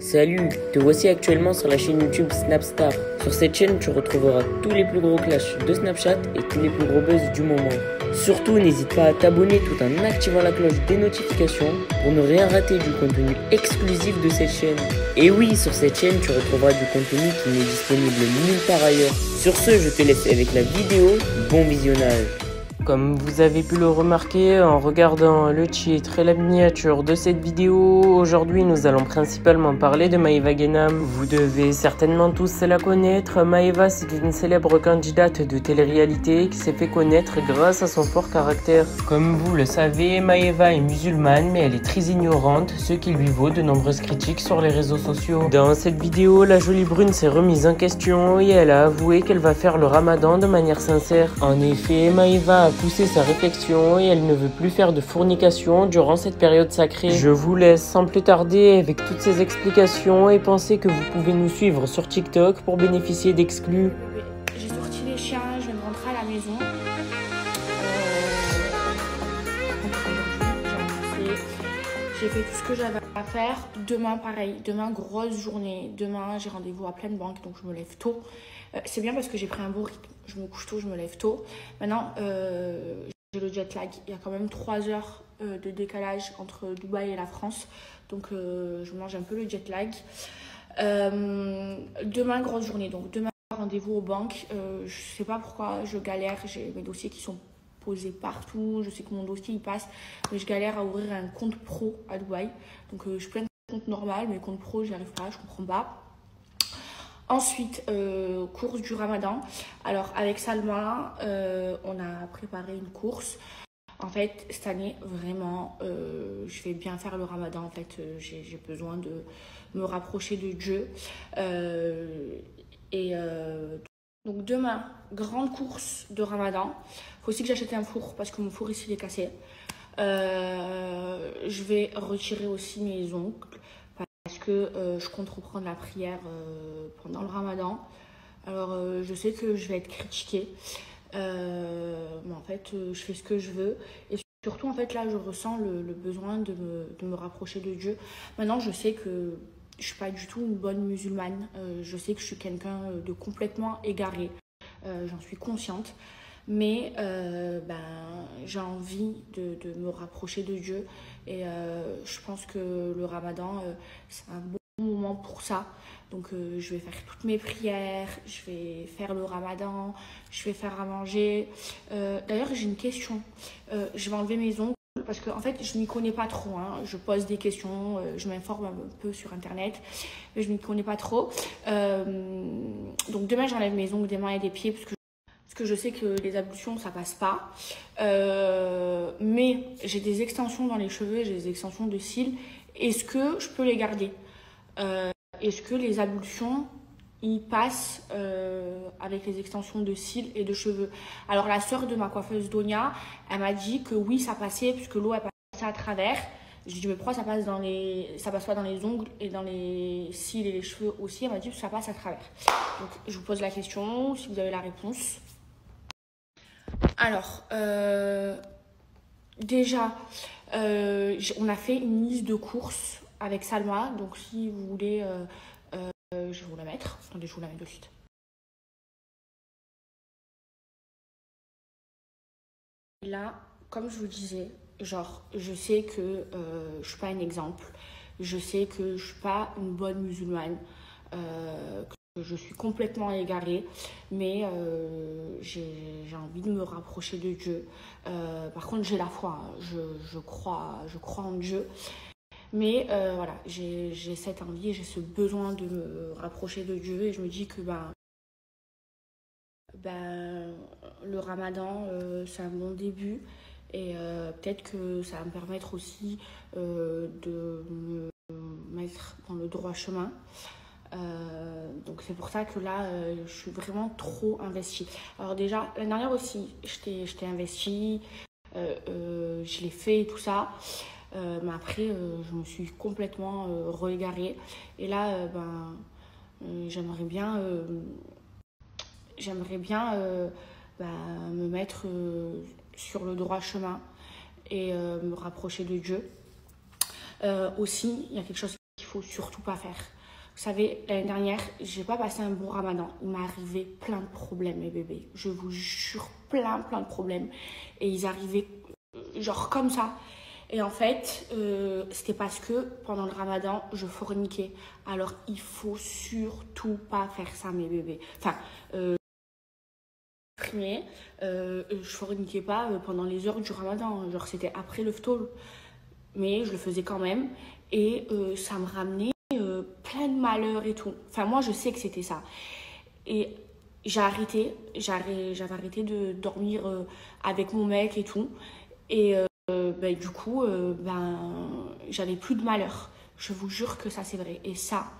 Salut, te voici actuellement sur la chaîne YouTube Snapstar. Sur cette chaîne, tu retrouveras tous les plus gros clashs de Snapchat et tous les plus gros buzz du moment. Surtout, n'hésite pas à t'abonner tout en activant la cloche des notifications pour ne rien rater du contenu exclusif de cette chaîne. Et oui, sur cette chaîne, tu retrouveras du contenu qui n'est disponible nulle part ailleurs. Sur ce, je te laisse avec la vidéo. Bon visionnage. Comme vous avez pu le remarquer en regardant le titre et la miniature de cette vidéo, aujourd'hui nous allons principalement parler de Maeva Guénam. Vous devez certainement tous la connaître. Maeva, c'est une célèbre candidate de télé-réalité qui s'est fait connaître grâce à son fort caractère. Comme vous le savez, Maeva est musulmane mais elle est très ignorante, ce qui lui vaut de nombreuses critiques sur les réseaux sociaux. Dans cette vidéo, la jolie brune s'est remise en question et elle a avoué qu'elle va faire le ramadan de manière sincère. En effet, Maeva a poussé sa réflexion et elle ne veut plus faire de fornication durant cette période sacrée. Je vous laisse sans plus tarder avec toutes ces explications et pensez que vous pouvez nous suivre sur TikTok pour bénéficier d'exclus. J'ai sorti les chiens, je viens de rentrer à la maison. J'ai fait tout ce que j'avais à faire. Demain, pareil. Demain, grosse journée. Demain, j'ai rendez-vous à pleine banque, donc je me lève tôt. C'est bien parce que j'ai pris un beau rythme. Je me couche tôt, je me lève tôt. Maintenant, j'ai le jet lag. Il y a quand même 3 heures de décalage entre Dubaï et la France. Donc, je mange un peu le jet lag. Demain, grosse journée. Donc, demain, rendez-vous aux banques. Je sais pas pourquoi je galère. J'ai mes dossiers qui sont posés partout. Je sais que mon dossier, il passe. Mais je galère à ouvrir un compte pro à Dubaï. Donc, je plein de compte normal, mais compte pro, j'y arrive pas. Je comprends pas. Ensuite, course du ramadan. Alors, avec Salma, on a préparé une course. En fait, cette année, vraiment, je vais bien faire le ramadan. En fait, j'ai besoin de me rapprocher de Dieu. Donc, demain, grande course de ramadan. Il faut aussi que j'achète un four parce que mon four ici, il est cassé. Je vais retirer aussi mes ongles. Parce que je compte reprendre la prière pendant le ramadan. Alors, je sais que je vais être critiquée. Mais en fait, je fais ce que je veux. Et surtout, en fait, là, je ressens le besoin de me rapprocher de Dieu. Maintenant, je sais que je ne suis pas du tout une bonne musulmane. Je sais que je suis quelqu'un de complètement égaré. J'en suis consciente. Mais j'ai envie de me rapprocher de Dieu et je pense que le ramadan c'est un bon moment pour ça. Donc je vais faire toutes mes prières, je vais faire le ramadan, je vais faire à manger. D'ailleurs j'ai une question, je vais enlever mes ongles parce que en fait je m'y connais pas trop, hein. Je pose des questions, je m'informe un peu sur internet mais je m'y connais pas trop. Donc demain j'enlève mes ongles des mains et des pieds parce que je sais que les ablutions, ça passe pas. Mais j'ai des extensions dans les cheveux, j'ai des extensions de cils. Est-ce que je peux les garder? Est-ce que les ablutions, ils passent avec les extensions de cils et de cheveux? Alors, la sœur de ma coiffeuse Donia, elle m'a dit que oui, ça passait, puisque l'eau, elle passait à travers. Je lui ai dit, mais pourquoi ça passe pas dans les ongles et dans les cils et les cheveux aussi? Elle m'a dit que ça passe à travers. Donc, je vous pose la question, si vous avez la réponse. Alors, déjà, on a fait une liste de courses avec Salma. Donc, si vous voulez, je vais vous la mettre. Attendez, je vous la mets de suite. Là, comme je vous disais, genre, je sais que je suis pas un exemple. Je sais que je suis pas une bonne musulmane. Je suis complètement égarée, mais j'ai envie de me rapprocher de Dieu. Par contre, j'ai la foi, hein. Je crois en Dieu. Mais voilà, j'ai cette envie et j'ai ce besoin de me rapprocher de Dieu. Et je me dis que le ramadan, c'est un bon début. Et peut-être que ça va me permettre aussi de me mettre dans le droit chemin. Donc c'est pour ça que là je suis vraiment trop investie. Alors déjà l'année dernière aussi j'étais investie, je l'ai fait et tout ça, mais après je me suis complètement re-égarée et là j'aimerais bien me mettre sur le droit chemin et me rapprocher de Dieu. Aussi il y a quelque chose qu'il faut surtout pas faire. Vous savez, l'année dernière, j'ai pas passé un bon ramadan. Il m'est arrivé plein de problèmes, mes bébés. Je vous jure, plein de problèmes. Et ils arrivaient genre comme ça. Et en fait, c'était parce que pendant le ramadan, je forniquais. Alors, il faut surtout pas faire ça, mes bébés. Enfin, je forniquais pas pendant les heures du ramadan. Genre, c'était après le ftoul. Mais je le faisais quand même. Et ça me ramenait plein de malheurs et tout. Enfin, moi, je sais que c'était ça. Et j'avais arrêté de dormir avec mon mec et tout. Et du coup, j'avais plus de malheur. Je vous jure que ça, c'est vrai. Et ça,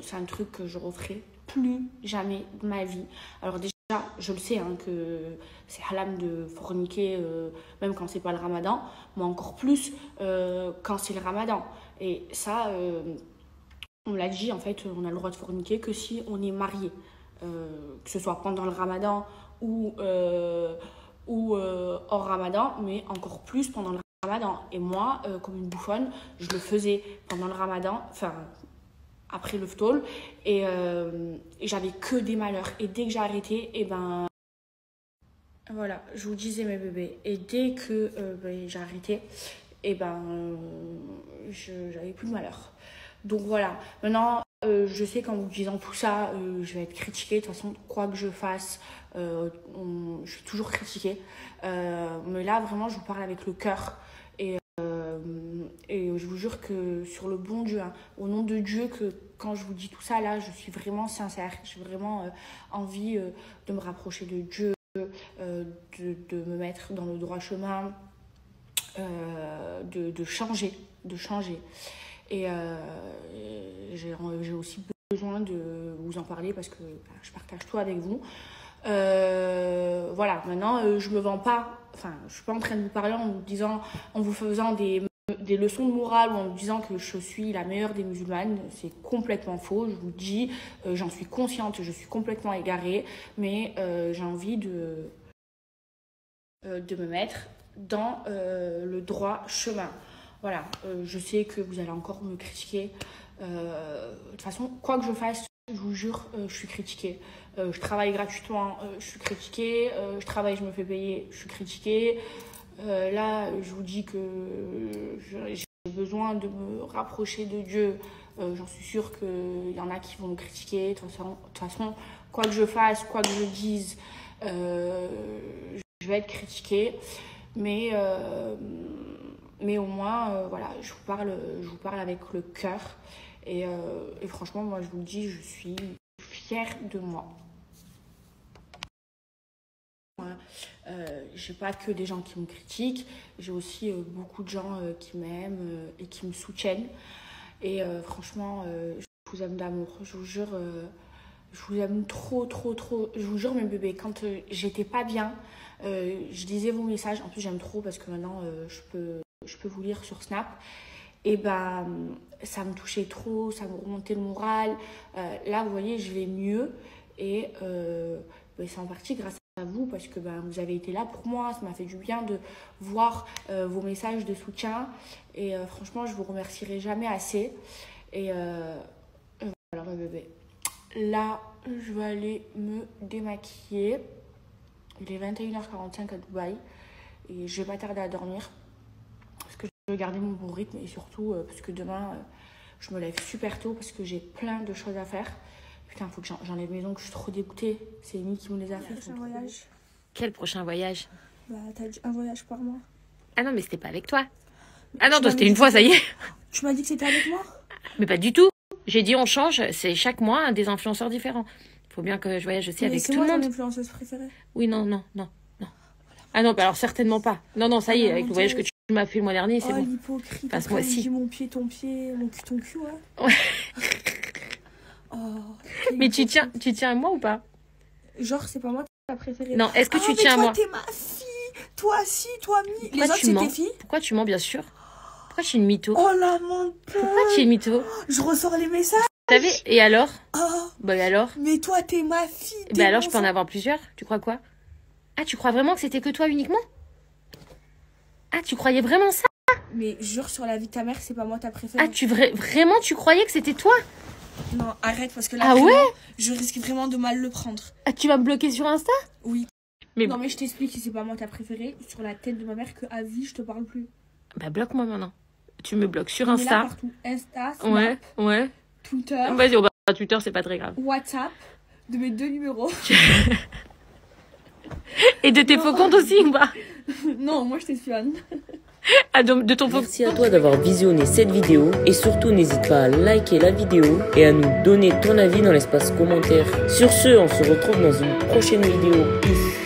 c'est un truc que je referai plus jamais de ma vie. Alors déjà, je le sais que c'est haram de forniquer, même quand c'est pas le ramadan, mais encore plus quand c'est le ramadan. Et ça, on l'a dit, en fait, on a le droit de forniquer que si on est marié. Que ce soit pendant le ramadan ou hors ramadan, mais encore plus pendant le ramadan. Et moi, comme une bouffonne, je le faisais pendant le ramadan, enfin après le ftoul, et j'avais que des malheurs. Et dès que j'ai arrêté, voilà, je vous disais, mes bébés, et dès que j'ai arrêté, j'avais plus de malheur. Donc voilà, maintenant je sais qu'en vous disant tout ça, je vais être critiquée. De toute façon, quoi que je fasse, je suis toujours critiquée. Mais là, vraiment, je vous parle avec le cœur. Et je vous jure que sur le bon Dieu, au nom de Dieu, que quand je vous dis tout ça, là, je suis vraiment sincère. J'ai vraiment envie de me rapprocher de Dieu, de me mettre dans le droit chemin, de changer. Et j'ai aussi besoin de vous en parler parce que je partage tout avec vous. Voilà, maintenant je me vends pas, enfin je suis pas en train de vous parler en vous faisant des leçons de morale ou en vous disant que je suis la meilleure des musulmanes. C'est complètement faux, je vous dis, j'en suis consciente, je suis complètement égarée, mais j'ai envie de me mettre dans le droit chemin. Voilà, je sais que vous allez encore me critiquer. De toute façon, quoi que je fasse, je vous jure, je suis critiquée. Je travaille gratuitement, je suis critiquée. Je travaille, je me fais payer, je suis critiquée. Là, je vous dis que j'ai besoin de me rapprocher de Dieu. J'en suis sûre qu'il y en a qui vont me critiquer. De toute façon, quoi que je fasse, quoi que je dise, je vais être critiquée. Mais au moins, voilà, je vous parle avec le cœur. Et franchement, moi, je vous le dis, je suis fière de moi. J'ai pas que des gens qui me critiquent, j'ai aussi beaucoup de gens qui m'aiment et qui me soutiennent. Et franchement, je vous aime d'amour. Je vous jure, je vous aime trop. Je vous jure, mes bébés, quand j'étais pas bien, je lisais vos messages. En plus, j'aime trop parce que maintenant, je peux vous lire sur Snap. Et ça me touchait trop, ça me remontait le moral. Là, vous voyez, je vais mieux. Et c'est en partie grâce à vous parce que vous avez été là pour moi. Ça m'a fait du bien de voir vos messages de soutien. Et franchement, je vous remercierai jamais assez. Et voilà, mes bébés. Là, je vais aller me démaquiller. Il est 21h45 à Dubaï. Et je vais pas tarder à dormir. Je vais garder mon bon rythme et surtout parce que demain je me lève super tôt parce que j'ai plein de choses à faire. Putain, faut que j'enlève mes ongles, je suis trop dégoûtée. C'est Amy qui me les a fait. Prochain voyage. Quel prochain voyage? T'as dit un voyage par mois. Ah non, mais c'était pas avec toi. Ah non, toi c'était une fois, ça y est. Tu m'as dit que c'était avec moi? Mais pas du tout. J'ai dit on change, c'est chaque mois des influenceurs différents. Il faut bien que je voyage aussi avec tout le monde. C'est moi ton influenceuse préférée. Oui, non. Ah non, alors certainement pas. Non, ça y est, avec le voyage que tu m'as fait le mois dernier, c'est bon. Oh, l'hypocrite. Passe moi aussi. Mon pied, ton pied, mon cul, ton cul, ouais. Ouais. Oh, mais tu tiens à moi ou pas? Genre, c'est pas moi ta préférée. Non, est-ce que tu tiens à moi? Toi, t'es ma fille. Toi, si, toi, mi. Les autres, tu c'est mens? tes filles. Pourquoi tu mens, bien sûr? Pourquoi tu es une mytho? Oh la menteuse. Pourquoi tu es une mytho? Je ressors les messages. Vous savez, et alors? Oh. Bah et alors? Mais toi, t'es ma fille. Bah alors, je peux en avoir plusieurs. Tu crois quoi? Ah, tu crois vraiment que c'était que toi uniquement? Ah, tu croyais vraiment ça? Mais jure sur la vie de ta mère, c'est pas moi ta préférée. Ah, vraiment, tu croyais que c'était toi? Non, arrête, parce que là, Ah vraiment, ouais? je risque vraiment de mal le prendre. Ah, tu vas me bloquer sur Insta? Oui. Mais Non, mais je t'explique, si c'est pas moi ta préférée, sur la tête de ma mère, que à vie, je te parle plus. Bah, bloque-moi maintenant. Tu me bloques sur On est là Insta. partout. Insta, Snap, Ouais, ouais. Twitter, Vas-y, on va à Twitter, c'est pas très grave. WhatsApp, de mes 2 numéros. Et de tes faux comptes aussi ou pas? Non, moi je t'espionne. Ah, de ton faux Merci à toi d'avoir visionné cette vidéo et surtout n'hésite pas à liker la vidéo et à nous donner ton avis dans l'espace commentaire. Sur ce, on se retrouve dans une prochaine vidéo. Peace.